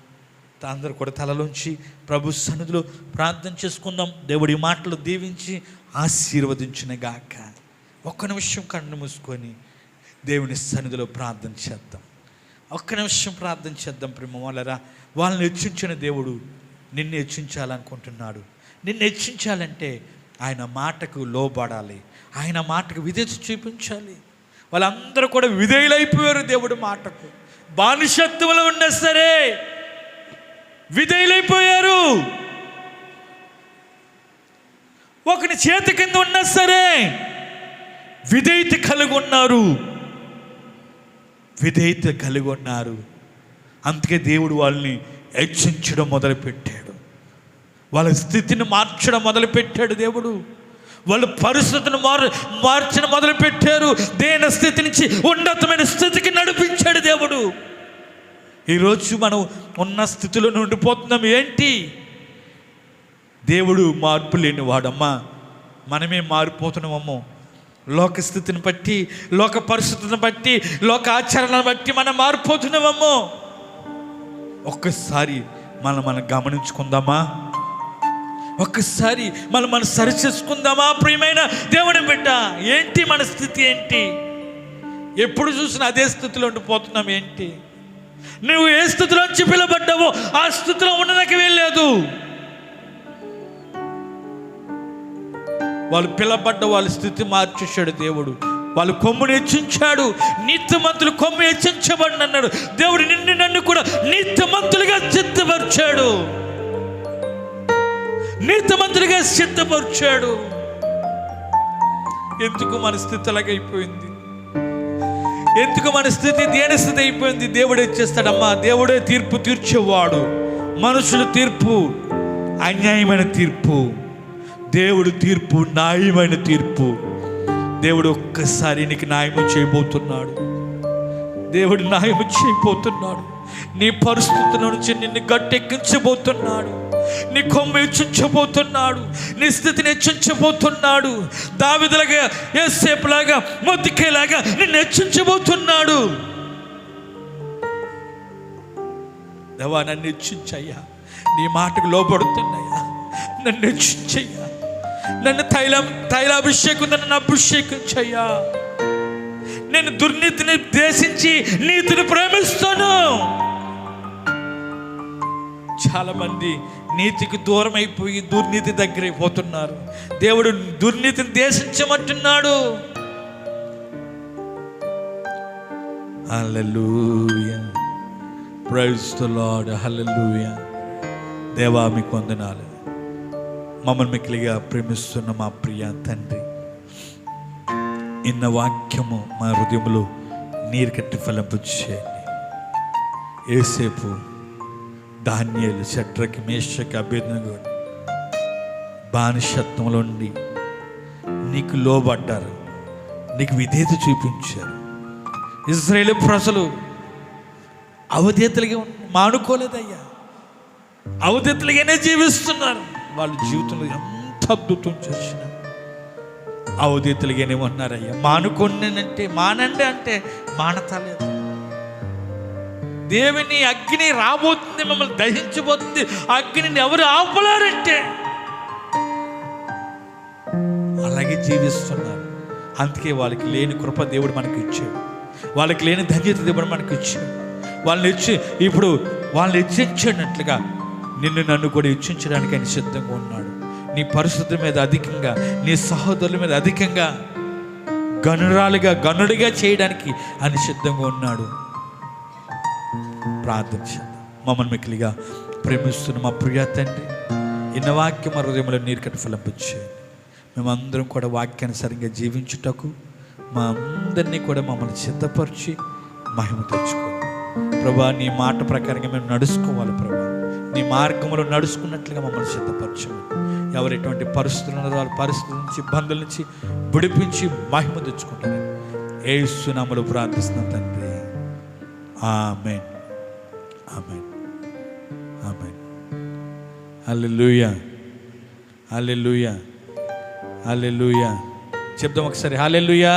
[SPEAKER 1] అందరూ కూడా తలలోంచి ప్రభు సన్నిధిలో ప్రార్థన చేసుకుందాం. దేవుడి మాటలు దీవించి ఆశీర్వదించిన గాక. ఒక్క నిమిషం కన్ను మూసుకొని దేవుని సన్నిధిలో ప్రార్థన చేద్దాం. ఒక్క నిమిషం ప్రార్థన చేద్దాం. ప్రేమ వాళ్ళరా, వాళ్ళని హెచ్చించిన దేవుడు నిన్ను హెచ్చించాలనుకుంటున్నాడు. నిన్ను హెచ్చించాలంటే ఆయన మాటకు లోబడాలి, ఆయన మాటకు విధేయత చూపించాలి. వాళ్ళందరూ కూడా విధేయులైపోయారు దేవుడి మాటకు. బానిసత్వంలో ఉన్నా సరే విధేయులైపోయారు. ఒకని చేతి కింద ఉన్నా సరే విధేయత కలిగి ఉన్నారు. అందుకే దేవుడు వాళ్ళని హెచ్చించడం మొదలుపెట్టాడు, వాళ్ళ స్థితిని మార్చడం మొదలుపెట్టాడు దేవుడు. వాళ్ళ పరిస్థితిని మార్చడం మొదలుపెట్టారు. దేని స్థితి నుంచి ఉన్నతమైన స్థితికి నడిపించాడు దేవుడు. ఈరోజు మనం ఉన్న స్థితిలో ఉండిపోతున్నాం. ఏంటి? దేవుడు మార్పు లేని వాడమ్మా, మనమే మారిపోతున్నామమ్మో. లోక స్థితిని బట్టి, లోక పరిస్థితిని బట్టి, లోక ఆచరణను బట్టి మనం మారిపోతున్నామమ్మో. ఒక్కసారి మనం గమనించుకుందామా? ఒక్కసారి మనం సరి చేసుకుందామా? ప్రియమైన దేవుని బిడ్డ, ఏంటి మన స్థితి? ఏంటి? ఎప్పుడు చూసినా అదే స్థితిలో ఉండిపోతున్నాం. ఏంటి? నువ్వు ఏ స్థితిలోంచి పిలబడ్డావో ఆ స్థితిలో ఉండడానికి వెళ్ళలేదు. వాళ్ళు పిలబడ్డ వాళ్ళ స్థితి మార్చేశాడు దేవుడు. వాళ్ళు కొమ్ముని హెచ్చించాడు. నీతిమంతులు కొమ్ము హెచ్చించబడి అన్నాడు దేవుడు. నన్ను కూడా నీతిమంతులుగా సిద్ధపరిచాడు. ఎందుకు మన స్థితి అలాగైపోయింది? ఎందుకు మన స్థితి దేని స్థితి అయిపోయింది? దేవుడే చేస్తాడమ్మా. దేవుడే తీర్పు తీర్చేవాడు. మనుషుల తీర్పు అన్యాయమైన తీర్పు, దేవుడు తీర్పు న్యాయమైన తీర్పు. దేవుడు ఒక్కసారి నీకు న్యాయం చేయబోతున్నాడు. దేవుడు న్యాయం చేయబోతున్నాడు. నీ పరిస్థితుల నుంచి నిన్ను గట్టెక్కించబోతున్నాడు. నీ కొమ్ము హెచ్చించబోతున్నాడు. నీ స్థితిని హెచ్చించబోతున్నాడు. దావీదులాగా, యోసేపులాగా, మొర్దెకైలాగా నిన్ను హెచ్చించబోతున్నాడు. దేవా, నన్ను హెచ్చించయ్యా. నీ మాటకు లోబడుతున్నాయా? నన్ను హెచ్చించయ్యా. నన్ను తైలాభిషేకం నన్ను అభిషేకించయ్యా. నేను దుర్నీతిని ద్వేషించి నీతిని ప్రేమిస్తాను. చాలా మంది నీతికి దూరం అయిపోయి దుర్నీతి దగ్గర అయిపోతున్నారు. దేవుడు దుర్నీతిని ద్వేషించమంటున్నాడు. హల్లెలూయా, ప్రైజ్ ది లార్డ్, హల్లెలూయా. దేవా, మీకు వందనాలు. మమ్మల్ని మిక్కిలిగా ప్రేమిస్తున్న మా ప్రియ తండ్రి, ఇన్న వాక్యము మా హృదయంలో నీరు కట్టి ఫలింపు చేయండి. యోసేపు, దానియేలు, షడ్రకి, మేషకి, అబేద్నెగో బానిసత్వంలో ఉండి నీకు లోబడ్డారు, నీకు విధేయత చూపించారు. ఇశ్రాయేలు ప్రజలు అవధేతలుగా మానుకోలేదయ్యా, అవధేతలుగానే జీవిస్తున్నారు. వాళ్ళ జీవితంలో ఎంత అద్భుతం చేసిన అవధేతలుగానే ఉన్నారయ్యా. మానుకోనంటే మానండి అంటే మానతలేదు. దేవుని అగ్ని రాబోతుంది, మిమ్మల్ని దహించబోతుంది. అగ్నిని ఎవరు ఆపలేరంటే అలాగే జీవిస్తున్నారు. అందుకే వాళ్ళకి లేని కృప దేవుడు మనకి ఇచ్చాడు, వాళ్ళకి లేని ధన్యత దేవుడు మనకి ఇచ్చాడు. ఇప్పుడు వాళ్ళని హెచ్చించినట్లుగా నిన్ను నన్ను కూడా హెచ్చించడానికి ఆయన సిద్ధంగా ఉన్నాడు. నీ పరిస్థితుల మీద అధికంగా, నీ సహోదరుల మీద అధికంగా గనుడిగా చేయడానికి ఆయన సిద్ధంగా ఉన్నాడు. ప్రార్థన చేద్దాం. మమ్మల్ని మిక్కిలిగా ప్రేమిస్తున్న మా ప్రియ తండ్రి, ఇన్న వాక్యం మా హృదయంలో నీరు కట్టి ఫలింపచేయండి. మేమందరం కూడా వాక్యానుసారంగా జీవించుటకు మా అందరినీ కూడా మమ్మల్ని సిద్ధపరిచి మహిమ తెచ్చుకోండి ప్రభా. నీ మాట ప్రకారంగా మేము నడుచుకోవాలి ప్రభా. నీ మార్గంలో నడుచుకున్నట్లుగా మమ్మల్ని సిద్ధపరచమని. ఎవరు ఎటువంటి పరిస్థితులు ఉన్నారో వాళ్ళ పరిస్థితుల నుంచి, ఇబ్బందుల నుంచి విడిపించి మహిమ తెచ్చుకుంటారని యేసు నామములో ప్రార్థిస్తున్నాం తండ్రి. ఆమేన్, ఆమేన్, ఆమేన్. హల్లెలూయా, హల్లెలూయా, హల్లెలూయా. చెప్దాం ఒకసారి, హల్లెలూయా.